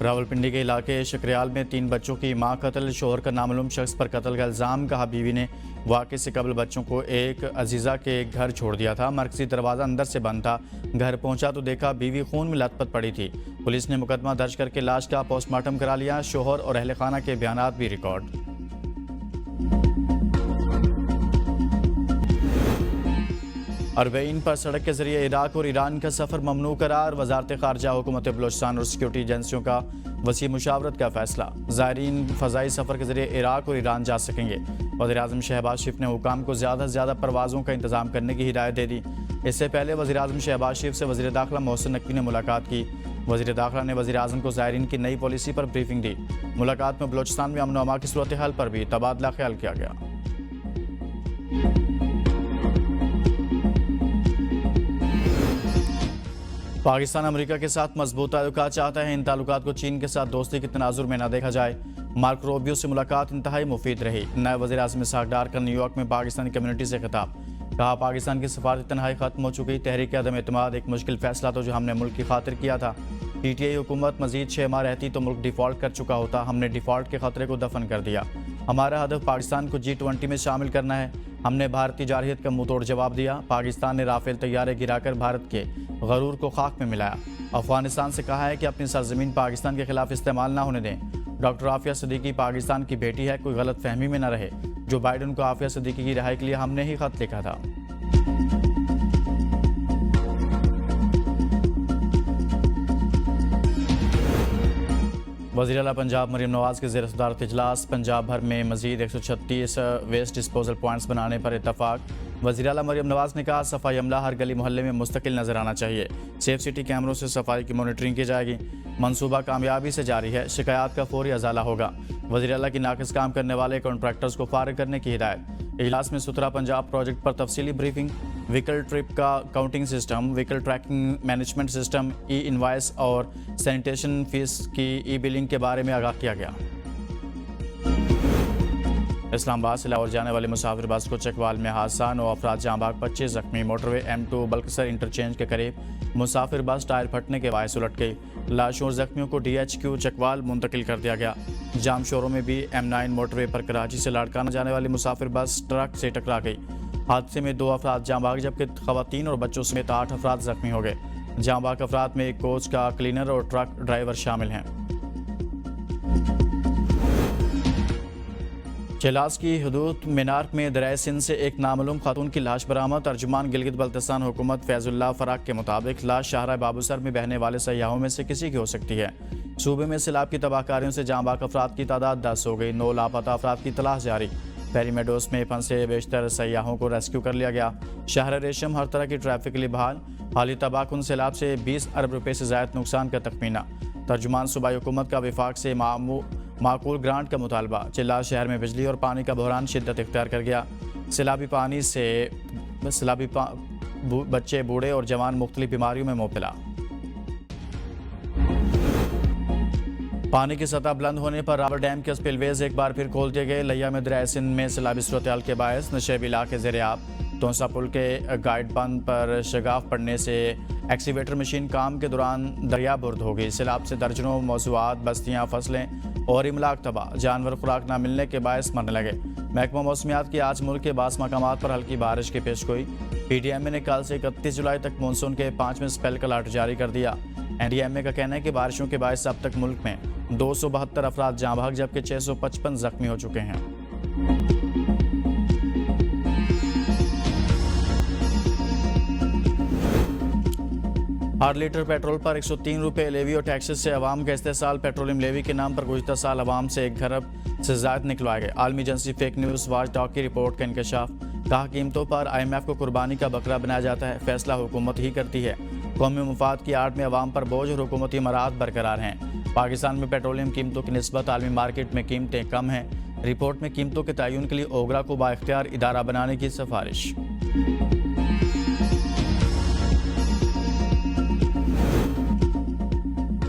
रावलपिंडी के इलाके शकरियाल में 3 बच्चों की मां कत्ल, शोहर का नामालूम शख्स पर कत्ल का इल्ज़ाम। कहा बीवी ने वाक़े से कबल बच्चों को एक अजीज़ा के घर छोड़ दिया था। मरकज़ी दरवाज़ा अंदर से बंद था। घर पहुंचा तो देखा बीवी खून में लथपथ पड़ी थी। पुलिस ने मुकदमा दर्ज करके लाश का पोस्टमार्टम करा लिया। शोहर और अहले खाना के बयानात भी रिकॉर्ड। अरबईन पर सड़क के जरिए इराक और ईरान का सफ़र ममनू करार। वजारत ख़ारजा, हुकूमत बलोचिस्तान और सिक्योरिटी एजेंसियों का वसी मुशावरत का फैसला। ज़ायरीन फ़ज़ाई सफ़र के जरिए इराक और ईरान जा सकेंगे। वज़ीर-ए-आज़म शहबाज शरीफ ने हुकाम को ज़्यादा से ज़्यादा परवाज़ों का इंतज़ाम करने की हिदायत दे दी। इससे पहले वज़ीर-ए-आज़म शहबाज शरीफ से वज़ीर दाखिला मोहसिन नकवी ने मुलाकात की। वज़ीर दाखिला ने वज़ीर-ए-आज़म को ज़ायरीन की नई पॉलिसी पर ब्रीफिंग दी। मुलाकात में बलोचिस्तान में अमन व अमा की सूरत हाल पर भी तबादला ख्याल किया गया। पाकिस्तान अमेरिका के साथ मजबूत ताल्लुकात चाहता है। इन ताल्लुकात को चीन के साथ दोस्ती के तनाजुर में न देखा जाए। मार्को रूबियो से मुलाकात इंतहाई मुफीद रही। नायब वज़ीर-ए-आज़म इसहाक डार का न्यूयॉर्क में पाकिस्तानी कम्युनिटी से खिताब। कहा पाकिस्तान की सफारती तन्हाई खत्म हो चुकी। तहरीक अदम एतमाद एक मुश्किल फैसला तो जो हमने मुल्क की खातिर किया था। PTI हुकूमत मजीद 6 माह रहती तो मुल्क डिफ़ॉल्ट कर चुका होता। हमने डिफ़ॉल्ट के खतरे को दफन कर दिया। हमारा हदफ पाकिस्तान को G20 में शामिल करना है। हमने भारतीय जारहियत का मुंह तोड़ जवाब दिया। पाकिस्तान ने राफेल तैयारे गिराकर भारत के गरूर को खाक में मिलाया। अफगानिस्तान से कहा है कि अपनी सरजमीन पाकिस्तान के खिलाफ इस्तेमाल ना होने दें। डॉक्टर आफिया सिद्दीकी पाकिस्तान की बेटी है, कोई गलत फहमी में न रहे। जो बाइडन को आफिया सिद्दीकी की रिहाई के लिए हमने ही खत लिखा था। वज़ीर आला पंजाब मरीम नवाज के ज़ेर सदारत इजलास। पंजाब भर में मजीद 136 वेस्ट डिस्पोजल पॉइंट्स बनाने पर इतफाक। वज़ीर आला मरीम नवाज ने कहा सफाई अमला हर गली मोहल्ले में मुस्तकिल नजर आना चाहिए। सेफ सिटी कैमरों से सफाई की मॉनिटरिंग की जाएगी। मनसूबा कामयाबी से जारी है। शिकायत का फौरी अजाला होगा। वज़ीर आला की नाकिस काम करने वाले कॉन्ट्रैक्टर्स को फारिग करने की हिदायत। इजलास में सुथरा पंजाब प्रोजेक्ट पर तफसीली ब्रीफिंग। व्हीकल ट्रिप का counting system, vehicle tracking management system, e-invoice और सैनिटेशन फीस की ई-बिलिंग के बारे में आगाह किया गया। इस्लामाबाद से लाहौर जाने वाले मुसाफिर बस को चकवाल में हादसा। 9 अफराद जाँ बहक, 25 जख्मी। मोटरवे M2 बल्कसर इंटरचेंज के करीब मुसाफिर बस टायर फटने के बायस उलट गई। लाशों और जख्मियों को DHQ चकवाल मुंतकिल कर दिया गया। जाम शोरों में भी M9 मोटरवे पर कराची से लाड़काना जाने वाली मुसाफिर बस ट्रक से टकरा गई। हादसे में 2 अफराद जाँ बहक जबकि खवातीन और बच्चों समेत 8 अफराद जख्मी हो गए। जाँ बहक अफराद में एक कोच का क्लीनर और ट्रक ड्राइवर शामिल हैं। चेलास की हदूद मीनार में दरिया सिंध से एक नामालूम खातून की लाश बरामद। तर्जुमान गिलगित बल्तिस्तान हुकूमत फैजुल्लाह फराक के मुताबिक लाश शाहरा बाबूसर में बहने वाले सयाहों में से किसी की हो सकती है। सूबे में सैलाब की तबाहकारियों से जाँ बहक अफराद की तादाद 10 हो गई। 9 लापता अफराद की तलाश जारी। पेरी मेडोस में फंसे बेशतर सयाहों को रेस्क्यू कर लिया गया। शहर रेशम हर तरह की ट्रैफिक के लिए बहाल। हाली तबाहकुन सैलाब से 20 अरब रुपए से ज़ायद नुकसान का तखमीना। तर्जुमान सूबाई हुकूमत का विफाक से माकूल ग्रांट का मुतालबा। चिल्ला शहर में बिजली और पानी का बहरान शिद्दत इख्तियार कर गया। सैलाबी पानी से बच्चे, बूढ़े और जवान मुख्तलिफ बीमारियों में मुब्तला। पानी की सतह बुलंद होने पर रावर डैम के स्पिलवेज एक बार फिर खोल दिए गए। लिया में दरिया सिंध में सैलाबी सूरत के बायस नशेब इलाके ज़ेर-ए-आब। तोंसा पुल के गाइड बंद पर शगाफ पड़ने से एक्सीवेटर मशीन काम के दौरान दरिया बुर्द हो गई। सैलाब से दर्जनों मौज़ूआत, बस्तियाँ, फसलें और इमलाक तबाह। जानवर खुराक न मिलने के बायस मरने लगे। महकमा मौसमियात की आज मुल्क के बास मकामात पर हल्की बारिश की पेशगोई। PDMA ने कल से 31 जुलाई तक मानसून के 5वें स्पेल का अलर्ट जारी कर दिया। NDMA का कहना है कि बारिशों के बायस अब तक मुल्क में 272 अफराद जाँ बहक जबकि 655 जख्मी हो चुके हैं। हर लीटर पेट्रोल पर 103 रुपये लेवी और टैक्सेस से अवाम का इस्तेसाल। पेट्रोलियम लेवी के नाम पर गुज़िश्ता साल अवाम से 1 खरब से ज़ायद निकलवाए गए। आलमी agency fake news watch dog की रिपोर्ट का इंकशाफ। कहा कीमतों पर IMF को कुर्बानी का बकरा बनाया जाता है। फैसला हुकूमत ही करती है। कौमी मुफाद की आड़ में अवाम पर बोझ और हुकूमती मराहत बरकरार हैं। पाकिस्तान में पेट्रोलियम कीमतों की निस्बत आलमी मार्केट में कीमतें कम हैं। रिपोर्ट में कीमतों के तयन के लिए ओगरा को बाइख्तियार इदारा बनाने की सिफारिश।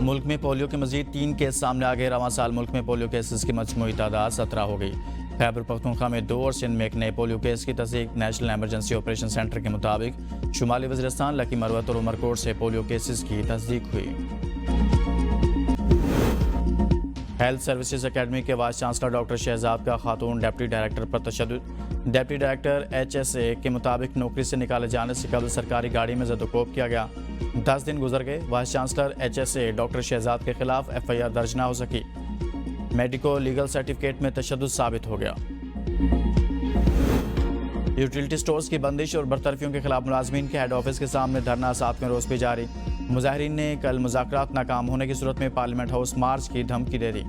मुल्क में पोलियो के मजीद 3 केस सामने आ गए। रवां साल मुल्क में पोलियो केसेस की मजमूई तादाद 17 हो गई। खैबर पख्तूनख्वा में 2 और सिंध में एक नए पोलियो केस की तस्दीक। नेशनल इमरजेंसी ऑपरेशन सेंटर के मुताबिक शुमाली वज़ीरिस्तान, लकी मरवत और उमरकोट से पोलियो केसेस की तस्दीक हुई। हेल्थ सर्विसेज एकेडमी के वाइस चांसलर डॉक्टर शहजाद का खातून डिप्टी डायरेक्टर पर तशद्दुद। डिप्टी डायरेक्टर HSA के मुताबिक नौकरी से निकाले जाने से कबल सरकारी गाड़ी में जदोकोब किया गया। 10 दिन गुजर गए, vice chancellor HSA doctor Shahzad के खिलाफ FIR दर्ज ना हो सकी। मेडिको लीगल सर्टिफिकेट में तशद्दुद साबित हो गया। यूटिलिटी स्टोर्स की बंदिश और बरतरफियों के खिलाफ मुलाजमीन के हेड ऑफिस के सामने धरना 7वें रोज भी जारी। मुजाहिरीन ने कल मुज़ाकरात नाकाम होने की सूरत में पार्लियामेंट हाउस मार्च की धमकी दे दी।